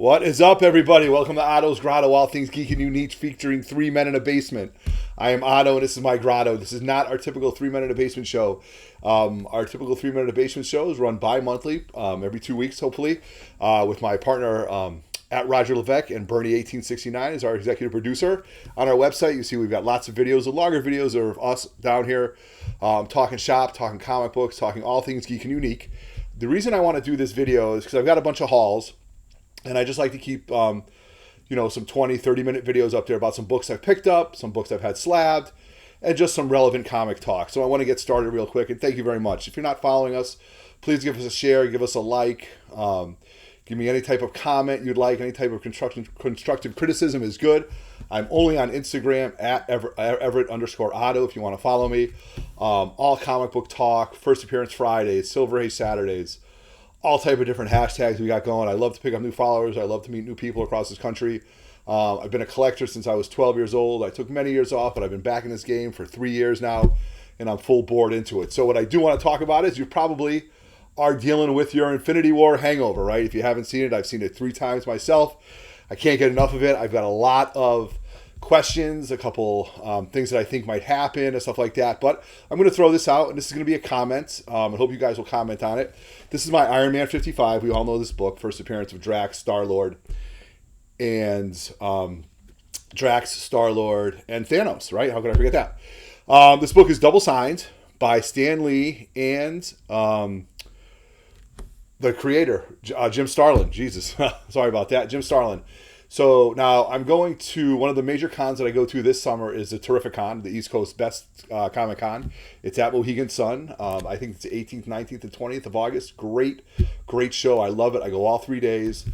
What is up, everybody? Welcome to Otto's Grotto, all things geek and unique, featuring three men in a basement. I am Otto, and this is my grotto. This is not our typical 3 Men in a Basement show. Our typical 3 Men in a Basement show is run bi-monthly, every 2 weeks, hopefully, with my partner at Roger Levesque, and Bernie1869 is our executive producer. On our website, you see we've got lots of videos. The longer videos are of us down here talking shop, talking comic books, talking all things geek and unique. The reason I want to do this video is because I've got a bunch of hauls. And I just like to keep, some 20, 30-minute videos up there about some books I've picked up, some books I've had slabbed, and just some relevant comic talk. So I want to get started real quick, and thank you very much. If you're not following us, please give us a share, give us a like, give me any type of comment you'd like, any type of constructive criticism is good. I'm only on Instagram at Everett_Otto if you want to follow me. All comic book talk, first appearance Fridays, Silver Age Saturdays, all type of different hashtags we got going. I love to pick up new followers. I love to meet new people across this country. I've been a collector since I was 12 years old. I took many years off, but I've been back in this game for 3 years now, and I'm full board into it. So what I do want to talk about is you probably are dealing with your Infinity War hangover, right? If you haven't seen it, I've seen it 3 times myself. I can't get enough of it. I've got a lot of questions, a couple things that I think might happen and stuff like that. But I'm going to throw this out, and this is going to be a comment. I hope you guys will comment on it. This is my Iron Man 55. We all know this book. First appearance of Drax, Star-Lord, and Thanos, right? How could I forget that? This book is double signed by Stan Lee and the creator, Jim Starlin. Jesus, sorry about that. Jim Starlin. So now I'm going to one of the major cons that I go to this summer is the Terrificon, the East Coast Best Comic Con. It's at Mohegan Sun. I think it's the 18th, 19th, and 20th of August. Great show. I love it. I go all 3 days.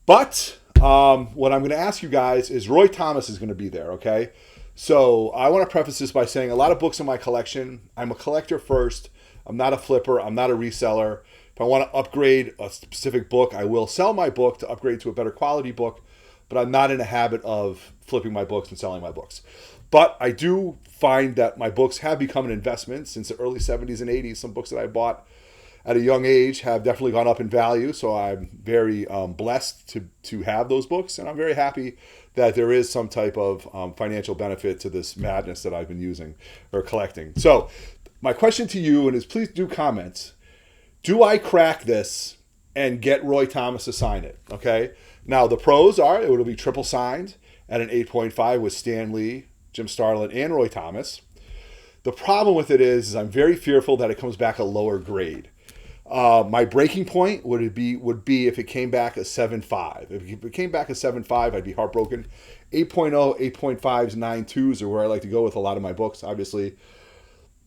But what I'm going to ask you guys is Roy Thomas is going to be there, okay? So I want to preface this by saying a lot of books in my collection. I'm a collector first. I'm not a flipper. I'm not a reseller. If I want to upgrade a specific book, I will sell my book to upgrade to a better quality book. But I'm not in a habit of flipping my books and selling my books. But I do find that my books have become an investment since the early 70s and 80s. Some books that I bought at a young age have definitely gone up in value. So I'm very blessed to have those books. And I'm very happy that there is some type of financial benefit to this madness that I've been using or collecting. So my question to you, and is please do comment. Do I crack this and get Roy Thomas to sign it? Okay. Now, the pros are it will be triple signed at an 8.5 with Stan Lee, Jim Starlin, and Roy Thomas. The problem with it is I'm very fearful that it comes back a lower grade. My breaking point would be if it came back a 7.5. If it came back a 7.5, I'd be heartbroken. 8.0, 8.5s, 9.2s are where I like to go with a lot of my books. Obviously,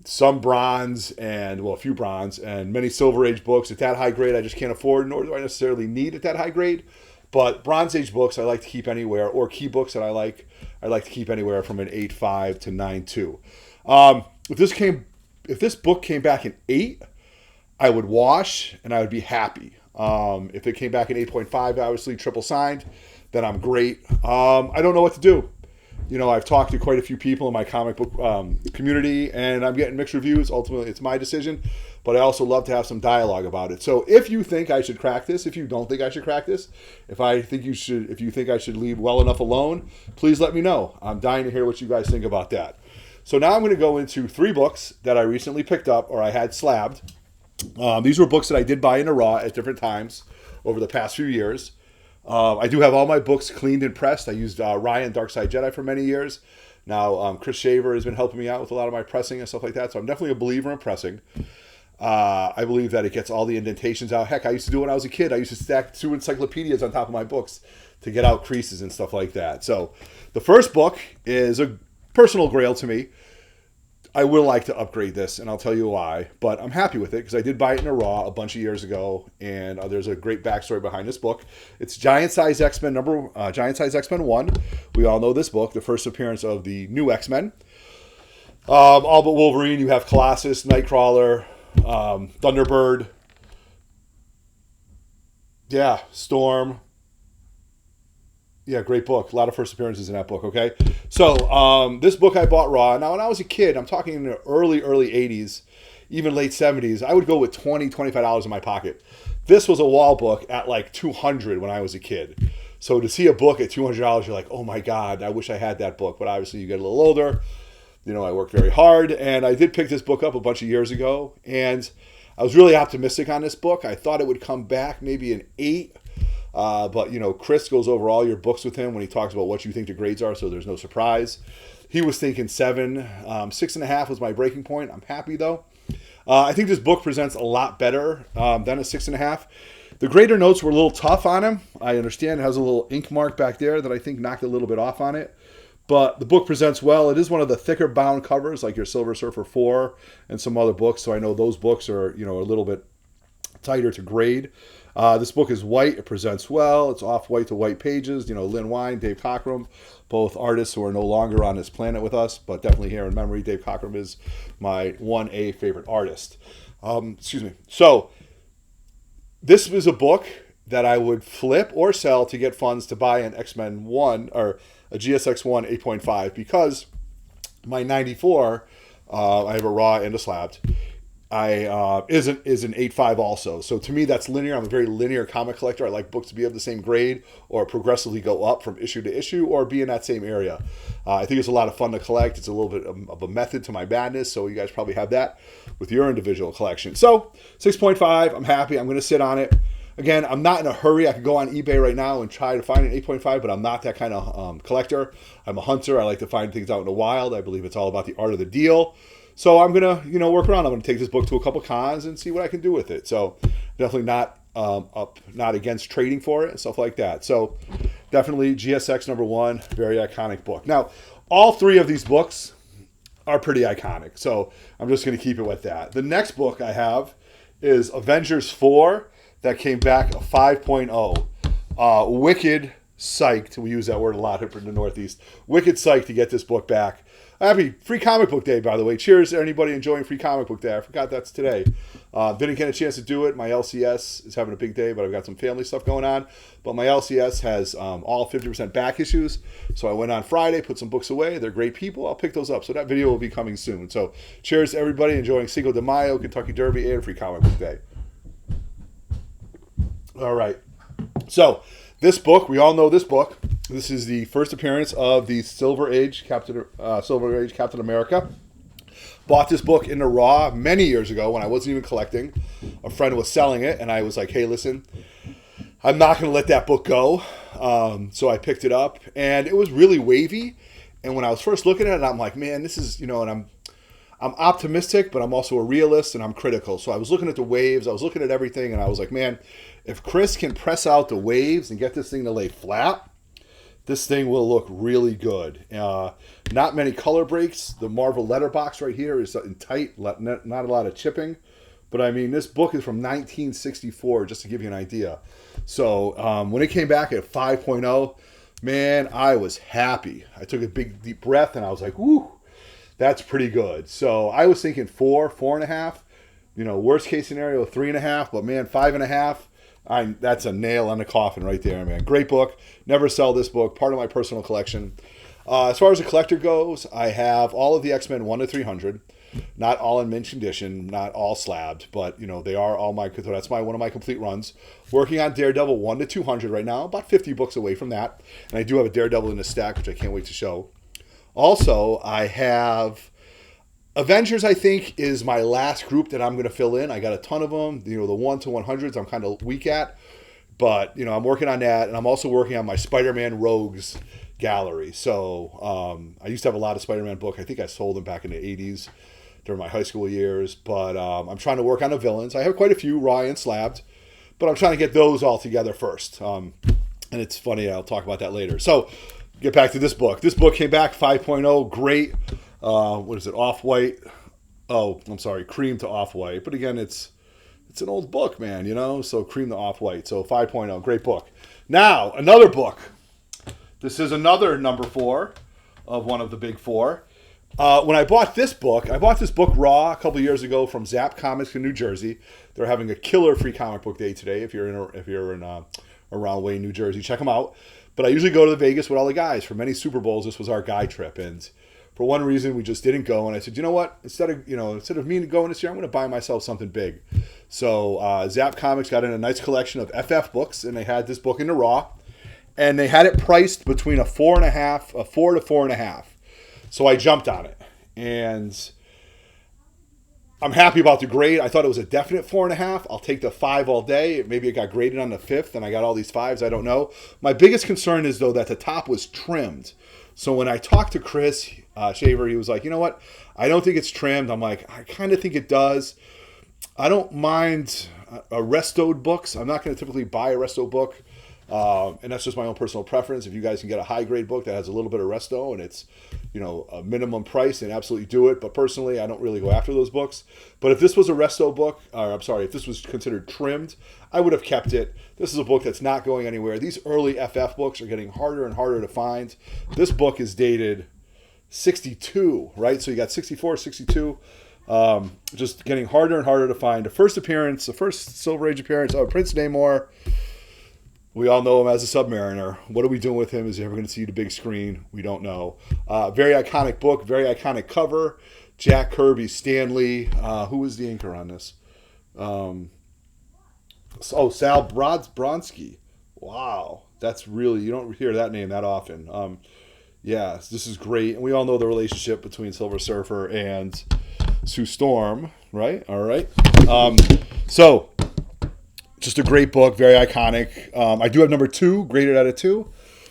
some bronze and, a few bronze and many Silver Age books at that high grade I just can't afford, nor do I necessarily need at that high grade. But Bronze Age books I like to keep anywhere, or key books that I like to keep anywhere from an 8.5 to 9.2. If this book came back an 8, I would wash and I would be happy. If it came back an 8.5, obviously triple signed, then I'm great. I don't know what to do. I've talked to quite a few people in my comic book community, and I'm getting mixed reviews. Ultimately, it's my decision, but I also love to have some dialogue about it. So if you think I should crack this, if you don't think I should crack this, if you think I should leave well enough alone, please let me know. I'm dying to hear what you guys think about that. So now I'm going to go into 3 books that I recently picked up or I had slabbed. These were books that I did buy in a Raw at different times over the past few years. I do have all my books cleaned and pressed. I used Ryan Darkside Jedi for many years. Now, Chris Shaver has been helping me out with a lot of my pressing and stuff like that. So I'm definitely a believer in pressing. I believe that it gets all the indentations out. Heck, I used to do it when I was a kid. I used to stack 2 encyclopedias on top of my books to get out creases and stuff like that. So the first book is a personal grail to me. I will like to upgrade this, and I'll tell you why. But I'm happy with it because I did buy it in a Raw a bunch of years ago, and there's a great backstory behind this book. It's Giant Size X-Men 1. We all know this book, the first appearance of the new X-Men. All but Wolverine. You have Colossus, Nightcrawler, Thunderbird. Yeah, Storm. Yeah, great book. A lot of first appearances in that book, okay? So, this book I bought raw. Now, when I was a kid, I'm talking in the early 80s, even late 70s, I would go with $20, $25 in my pocket. This was a wall book at like $200 when I was a kid. So to see a book at $200, you're like, oh my God, I wish I had that book. But obviously you get a little older. You know, I worked very hard, and I did pick this book up a bunch of years ago, and I was really optimistic on this book. I thought it would come back maybe an 8, but, you know, Chris goes over all your books with him when he talks about what you think the grades are, so there's no surprise. He was thinking 7. 6.5 was my breaking point. I'm happy, though. I think this book presents a lot better than a 6.5. The grader notes were a little tough on him. I understand it has a little ink mark back there that I think knocked a little bit off on it. But the book presents well. It is one of the thicker bound covers, like your Silver Surfer 4 and some other books. So I know those books are, you know, a little bit tighter to grade. This book is white. It presents well. It's off-white to white pages. You know, Lynn Wein, Dave Cockrum, both artists who are no longer on this planet with us, but definitely here in memory. Dave Cockrum is my 1A favorite artist. Excuse me. So this was a book that I would flip or sell to get funds to buy an X-Men 1 or a GSX-1 8.5 because my 94, I have a raw and a slabbed, is an 8.5 also. So to me, that's linear. I'm a very linear comic collector. I like books to be of the same grade or progressively go up from issue to issue or be in that same area. I think it's a lot of fun to collect. It's a little bit of a method to my madness, so you guys probably have that with your individual collection. So 6.5, I'm happy. I'm going to sit on it. Again, I'm not in a hurry. I could go on eBay right now and try to find an 8.5, but I'm not that kind of collector. I'm a hunter. I like to find things out in the wild. I believe it's all about the art of the deal. So I'm going to, you know, work around. I'm going to take this book to a couple cons and see what I can do with it. So definitely not against trading for it and stuff like that. So definitely GSX #1, very iconic book. Now, all 3 of these books are pretty iconic. So I'm just going to keep it with that. The next book I have is Avengers 4. That came back a 5.0. Wicked psyched. We use that word a lot here in the Northeast. Wicked psyched to get this book back. Happy Free Comic Book Day, by the way. Cheers to anybody enjoying Free Comic Book Day. I forgot that's today. Didn't get a chance to do it. My LCS is having a big day, but I've got some family stuff going on. But my LCS has all 50% back issues. So I went on Friday, put some books away. They're great people. I'll pick those up. So that video will be coming soon. So cheers to everybody enjoying Cinco de Mayo, Kentucky Derby, and Free Comic Book Day. All right. So this book, we all know this book. This is the first appearance of the Silver Age Captain America. Bought this book in the raw many years ago when I wasn't even collecting. A friend was selling it, and I was like, hey, listen, I'm not going to let that book go. So I picked it up, and it was really wavy. And when I was first looking at it, I'm like, man, this is, you know, and I'm optimistic, but I'm also a realist, and I'm critical. So I was looking at the waves. I was looking at everything, and I was like, man, if Chris can press out the waves and get this thing to lay flat, this thing will look really good. Not many color breaks. The Marvel letterbox right here is in tight, not a lot of chipping. But I mean, this book is from 1964, just to give you an idea. So when it came back at 5.0, man, I was happy. I took a big, deep breath, and I was like, woo, that's pretty good. So I was thinking 4, 4.5. You know, worst case scenario, 3.5. But man, 5.5. That's a nail on the coffin right there, man. Great book. Never sell this book. Part of my personal collection. As far as the collector goes, I have all of the X-Men 1 to 300. Not all in mint condition, not all slabbed, but you know they are all my. So that's one of my complete runs. Working on Daredevil 1 to 200 right now. About 50 books away from that, and I do have a Daredevil in the stack, which I can't wait to show. Also, I have Avengers, I think, is my last group that I'm going to fill in. I got a ton of them. You know, the 1 to 100s I'm kind of weak at. But, you know, I'm working on that. And I'm also working on my Spider-Man Rogues gallery. So I used to have a lot of Spider-Man books. I think I sold them back in the 80s during my high school years. But I'm trying to work on the villains. I have quite a few, raw and slabbed. But I'm trying to get those all together first. And it's funny. I'll talk about that later. So get back to this book. This book came back 5.0. Great. What is it? Off-white. Oh, I'm sorry. Cream to off-white. But again, it's an old book, man, you know? So cream to off-white. So 5.0. Great book. Now, another book. This is another number 4 of one of the big 4. When I bought this book raw a couple years ago from Zap Comics in New Jersey. They're having a killer Free Comic Book Day today. If you're in around Wayne, New Jersey, check them out. But I usually go to Vegas with all the guys. For many Super Bowls, this was our guy trip. And For one reason, we just didn't go. And I said, you know what? Instead of me going this year, I'm going to buy myself something big. So Zap Comics got in a nice collection of FF books, and they had this book in the Raw. And they had it priced between a 4 to 4.5. So I jumped on it. And I'm happy about the grade. I thought it was a definite 4.5. I'll take the 5 all day. Maybe it got graded on the 5th, and I got all these 5s. I don't know. My biggest concern is, though, that the top was trimmed. So when I talked to Chris Shaver, he was like, you know what? I don't think it's trimmed. I'm like, I kind of think it does. I don't mind restoed books. I'm not going to typically buy a resto book. And that's just my own personal preference. If you guys can get a high grade book that has a little bit of resto and it's, a minimum price, then absolutely do it. But personally, I don't really go after those books. But if this was a resto book, if this was considered trimmed, I would have kept it. This is a book that's not going anywhere. These early FF books are getting harder and harder to find. This book is dated 62, right? So you got 64, 62. Just getting harder and harder to find. The first Silver Age appearance of Prince Namor. We all know him as a Submariner. What are we doing with him? Is he ever going to see the big screen? We don't know. Very iconic book, very iconic cover. Jack Kirby, Stan Lee. Who was the inker on this? Sal Bronsky. Wow. That's really, you don't hear that name that often. Yeah, this is great. And we all know the relationship between Silver Surfer and Sue Storm, right? All right. Just a great book, very iconic. I do have number 2, graded out of 2.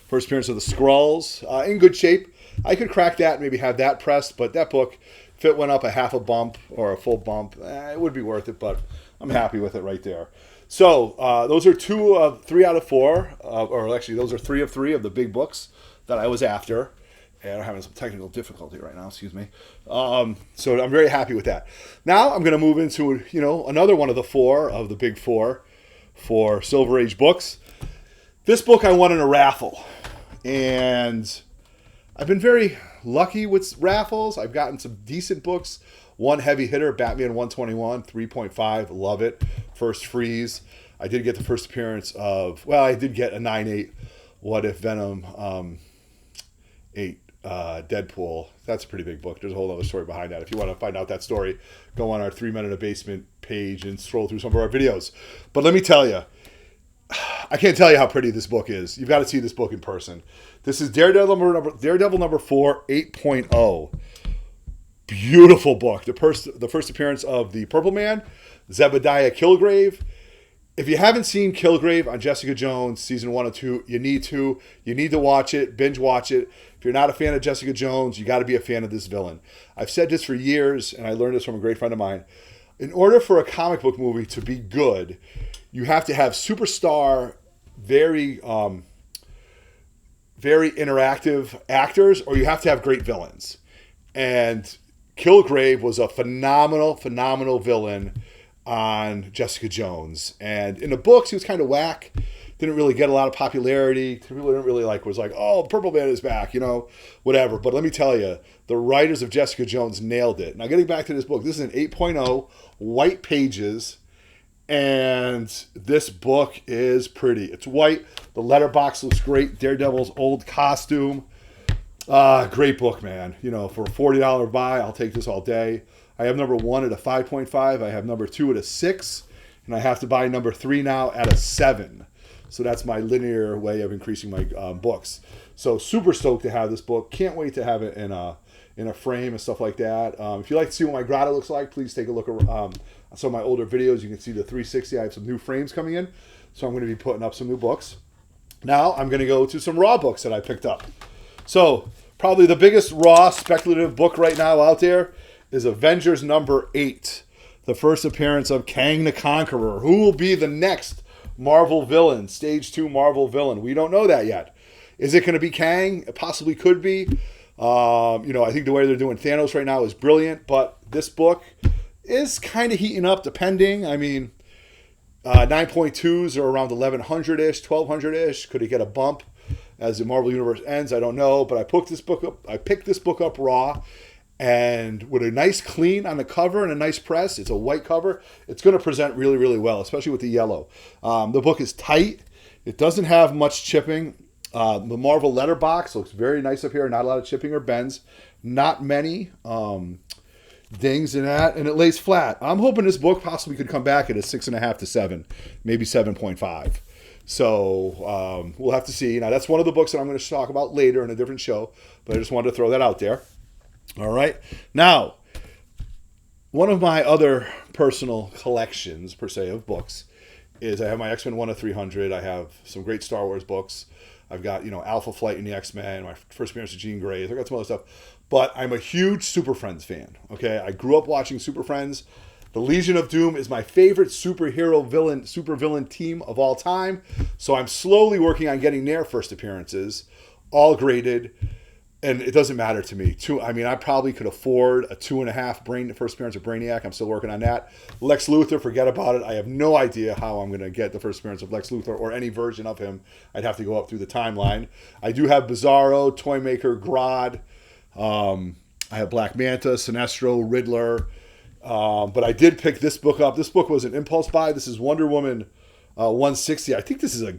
First appearance of the Skrulls. In good shape. I could crack that and maybe have that pressed, but that book, if it went up a half a bump or a full bump, it would be worth it, but I'm happy with it right there. So those are 3 out of 4, or actually those are 3 of 3 of the big books that I was after. And I'm having some technical difficulty right now, excuse me. So I'm very happy with that. Now I'm going to move into, another one of the 4 of the big 4 for Silver Age books. This book I won in a raffle. And I've been very lucky with raffles. I've gotten some decent books. One heavy hitter, Batman 121, 3.5, love it. First freeze. I did get the first appearance of, I did get a 9.8 What If Venom 8 Deadpool. That's a pretty big book. There's a whole other story behind that. If you want to find out that story, go on our 3 Men in a Basement page and scroll through some of our videos. But let me tell you, I can't tell you how pretty this book is. You've got to see this book in person. This is Daredevil number 4, 8.0. Beautiful book. The first appearance of the Purple Man, Zebediah Kilgrave. If you haven't seen Kilgrave on Jessica Jones season 1 or 2, you need to. You need to watch it, binge watch it. If you're not a fan of Jessica Jones, you got to be a fan of this villain. I've said this for years, and I learned this from a great friend of mine. In order for a comic book movie to be good, you have to have superstar, very interactive actors, or you have to have great villains. And Kilgrave was a phenomenal villain on Jessica Jones. And in the books, he was kind of whack. Didn't really get a lot of popularity. People didn't really was like, oh, Purple Man is back, whatever. But let me tell you, the writers of Jessica Jones nailed it. Now, getting back to this book, this is an 8.0, white pages, and this book is pretty. It's white. The letterbox looks great. Daredevil's old costume. Great book, man. For a $40 buy, I'll take this all day. I have number 1 at a 5.5. I have number 2 at a 6. And I have to buy number 3 now at a 7. So that's my linear way of increasing my books. So super stoked to have this book. Can't wait to have it in a frame and stuff like that. If you like to see what my grotto looks like, please take a look at some of my older videos. You can see the 360. I have some new frames coming in. So I'm going to be putting up some new books. Now I'm going to go to some Raw books that I picked up. So probably the biggest Raw speculative book right now out there is Avengers number 8. The first appearance of Kang the Conqueror. Who will be the next Marvel villain? Stage 2 Marvel villain. We don't know that yet. Is it going to be Kang? It possibly could be. I think the way they're doing Thanos right now is brilliant, but this book is kind of heating up depending. 9.2s are around 1,100-ish, 1,200-ish. Could it get a bump as the Marvel Universe ends? I don't know, but I picked this book up raw, and with a nice clean on the cover and a nice press, it's a white cover, it's going to present really, really well, especially with the yellow. The book is tight. It doesn't have much chipping. The Marvel letterbox looks very nice up here. Not a lot of chipping or bends. Not many dings in that, and it lays flat. I'm hoping this book possibly could come back at a 6.5 to 7, maybe 7.5. So we'll have to see. Now, that's one of the books that I'm going to talk about later in a different show, but I just wanted to throw that out there. All right. Now, one of my other personal collections, per se, of books is I have my X-Men 1 of 300. I have some great Star Wars books. I've got, Alpha Flight in the X-Men, my first appearance of Jean Grey. I've got some other stuff. But I'm a huge Super Friends fan, okay? I grew up watching Super Friends. The Legion of Doom is my favorite supervillain team of all time. So I'm slowly working on getting their first appearances, all graded. And it doesn't matter to me. I probably could afford a 2.5 first appearance of Brainiac. I'm still working on that. Lex Luthor, forget about it. I have no idea how I'm going to get the first appearance of Lex Luthor or any version of him. I'd have to go up through the timeline. I do have Bizarro, Toymaker, Grodd. I have Black Manta, Sinestro, Riddler. But I did pick this book up. This book was an impulse buy. This is Wonder Woman 160. I think this is a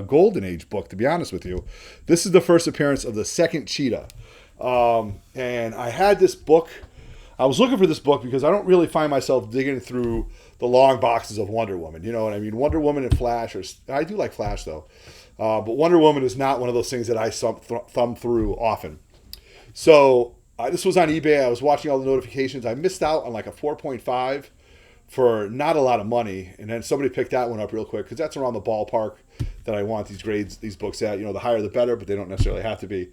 golden age book, to be honest with you. This is the first appearance of the second Cheetah. And I had this book. I was looking for this book because I don't really find myself digging through the long boxes of Wonder Woman. You know what I mean? Wonder Woman and Flash, I do like Flash though. But Wonder Woman is not one of those things that I thumb through often. So this was on eBay. I was watching all the notifications. I missed out on like a 4.5 for not a lot of money. And then somebody picked that one up real quick because that's around the ballpark that I want these books at. The higher the better, but they don't necessarily have to be.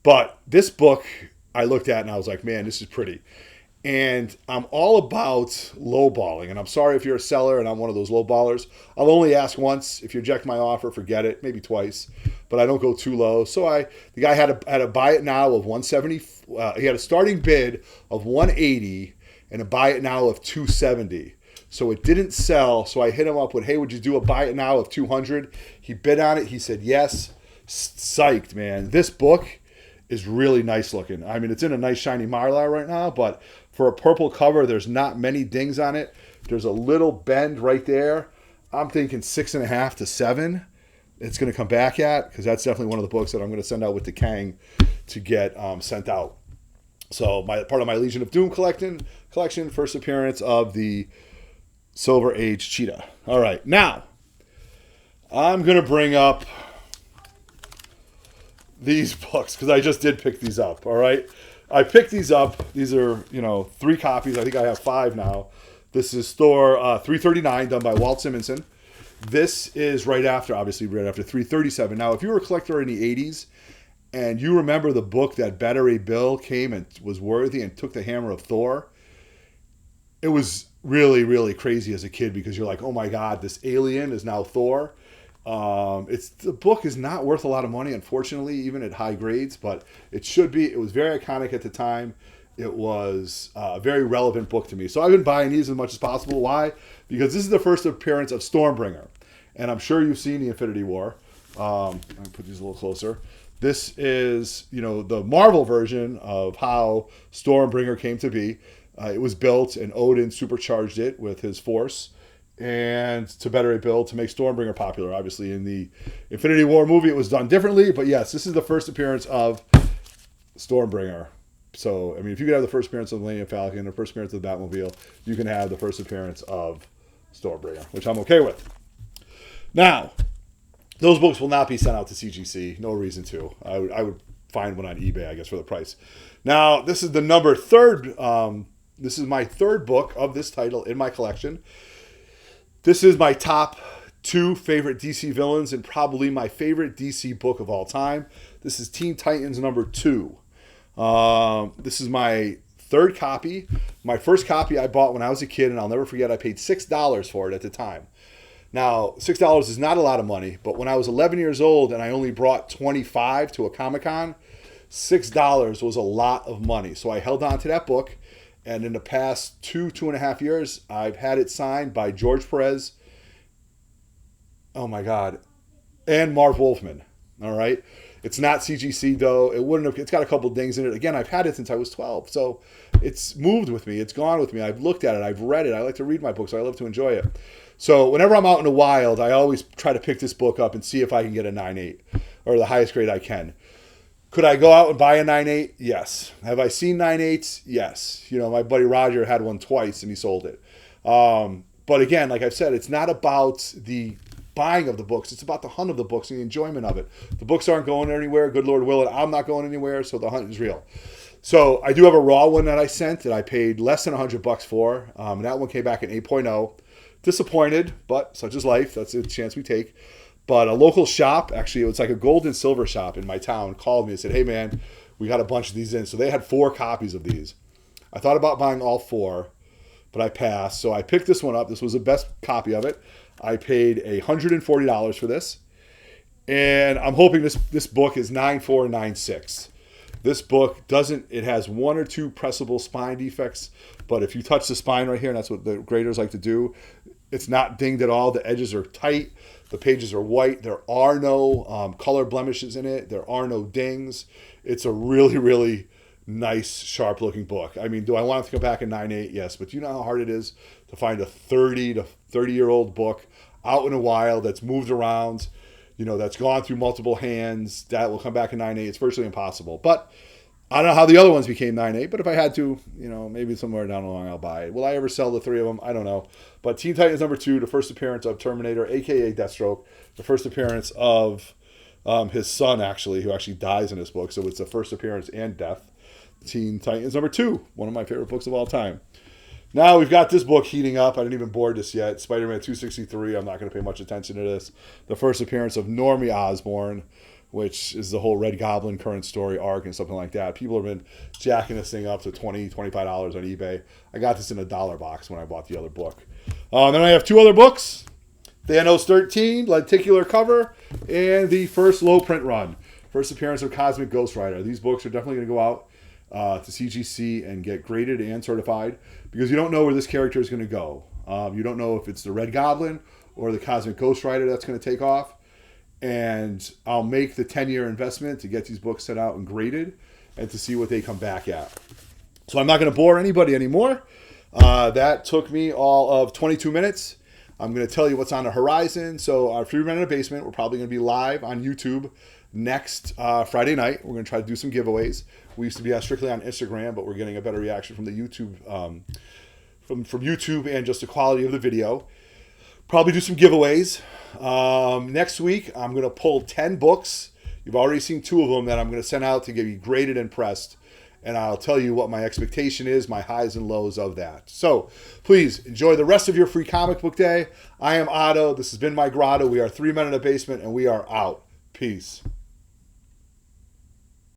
But this book I looked at and I was like, man, this is pretty. And I'm all about lowballing. And I'm sorry if you're a seller and I'm one of those lowballers. I'll only ask once. If you reject my offer, forget it. Maybe twice. But I don't go too low. So the guy had a buy it now of 170. He had a starting bid of 180 and a buy it now of 270. So it didn't sell. So I hit him up with, hey, would you do a buy it now of 200? He bid on it. He said yes. Psyched, man. This book is really nice looking. I mean, it's in a nice shiny Mylar right now, but for a purple cover, there's not many dings on it. There's a little bend right there. I'm thinking 6.5 to 7. It's going to come back at, because that's definitely one of the books that I'm going to send out with the Kang to get sent out. So part of my Legion of Doom collection, first appearance of the Silver Age Cheetah. All right, now I'm going to bring up these books because I just did pick these up. All right, I picked these up. These are 3 copies. I think I have 5 now. This is Thor 339, done by Walt Simonson. This is obviously right after 337. Now, if you were a collector in the 80s and you remember the book that Battery Bill came and was worthy and took the hammer of Thor, it was really, really crazy as a kid because you're like, oh my God, this alien is now Thor. The book is not worth a lot of money, unfortunately, even at high grades, but it should be. It was very iconic at the time. It was a very relevant book to me. So I've been buying these as much as possible. Why? Because this is the first appearance of Stormbringer. And I'm sure you've seen the Infinity War. Let me put these a little closer. This is, the Marvel version of how Stormbringer came to be. It was built and Odin supercharged it with his force and to better it build to make Stormbringer popular. Obviously, in the Infinity War movie, it was done differently. But yes, this is the first appearance of Stormbringer. So, I mean, if you could have the first appearance of the Millennium Falcon, the first appearance of the Batmobile, you can have the first appearance of Stormbringer, which I'm okay with. Now, those books will not be sent out to CGC. No reason to. I would find one on eBay, I guess, for the price. Now, this is this is my third book of this title in my collection. This is my top 2 favorite DC villains and probably my favorite DC book of all time. This is Teen Titans number 2. This is my 3rd copy. My first copy I bought when I was a kid, and I'll never forget, I paid $6 for it at the time. Now, $6 is not a lot of money, but when I was 11 years old and I only brought 25 to a Comic-Con, $6 was a lot of money. So I held on to that book, and in the past 2.5 years, I've had it signed by George Perez, oh my God, and Marv Wolfman. All right. It's not CGC though. It wouldn't have. It's got a couple dings in it. Again, I've had it since I was 12, so it's moved with me. It's gone with me. I've looked at it. I've read it. I like to read my books. So I love to enjoy it. So whenever I'm out in the wild, I always try to pick this book up and see if I can get a 9.8 or the highest grade I can. Could I go out and buy a 9.8? Yes. Have I seen 9.8s? Yes. You know, my buddy Roger had one twice and he sold it. But again, like I've said, it's not about the buying of the books. It's about the hunt of the books and the enjoyment of it. The books aren't going anywhere. Good Lord willing, I'm not going anywhere, so the hunt is real. So I do have a raw one that I sent that I paid less than $100 for. That one came back at 8.0. Disappointed, but such is life. That's a chance we take. But a local shop, actually, it was like a gold and silver shop in my town, called me and said, hey, man, we got a bunch of these in. So they had 4 copies of these. I thought about buying all 4, but I passed. So I picked this one up. This was the best copy of it. I paid $140 for this. And I'm hoping this book is 9.496. This book it has 1 or 2 pressable spine defects, but if you touch the spine right here, and that's what the graders like to do, it's not dinged at all. The edges are tight. The pages are white. There are no color blemishes in it. There are no dings. It's a really, really nice, sharp-looking book. I mean, do I want it to come back in 9.8? Yes, but do you know how hard it is to find a 30-year-old book out in the wild that's moved around, you know, that's gone through multiple hands, that will come back in 9.8. It's virtually impossible. But I don't know how the other ones became 9.8, but if I had to, you know, maybe somewhere down the line I'll buy it. Will I ever sell the 3 of them? I don't know. But Teen Titans #2, the first appearance of Terminator, a.k.a. Deathstroke, the first appearance of his son, actually, who actually dies in this book. So it's the first appearance and death. Teen Titans #2, one of my favorite books of all time. Now we've got this book heating up. I didn't even board this yet. Spider-Man 263. I'm not going to pay much attention to this. The first appearance of Normie Osborn, which is the whole Red Goblin current story arc and something like that. People have been jacking this thing up to $20, $25 on eBay. I got this in a $1 box when I bought the other book. Then I have 2 other books. Thanos 13, lenticular cover, and the first low print run. First appearance of Cosmic Ghost Rider. These books are definitely going to go out to CGC and get graded and certified because you don't know where this character is going to go. You don't know if it's the Red Goblin or the Cosmic Ghost Rider that's going to take off. And I'll make the 10-year investment to get these books sent out and graded and to see what they come back at. So I'm not going to bore anybody anymore. That took me all of 22 minutes. I'm going to tell you what's on the horizon. So our Free Rent in the Basement, we're probably going to be live on YouTube next Friday night. We're going to try to do some giveaways. We used to be strictly on Instagram, but we're getting a better reaction from the YouTube, from YouTube and just the quality of the video. Probably do some giveaways. Next week, I'm going to pull 10 books. You've already seen 2 of them that I'm going to send out to get you graded and pressed. And I'll tell you what my expectation is, my highs and lows of that. So please enjoy the rest of your free comic book day. I am Otto. This has been my grotto. We are 3 Men in a Basement, and we are out. Peace.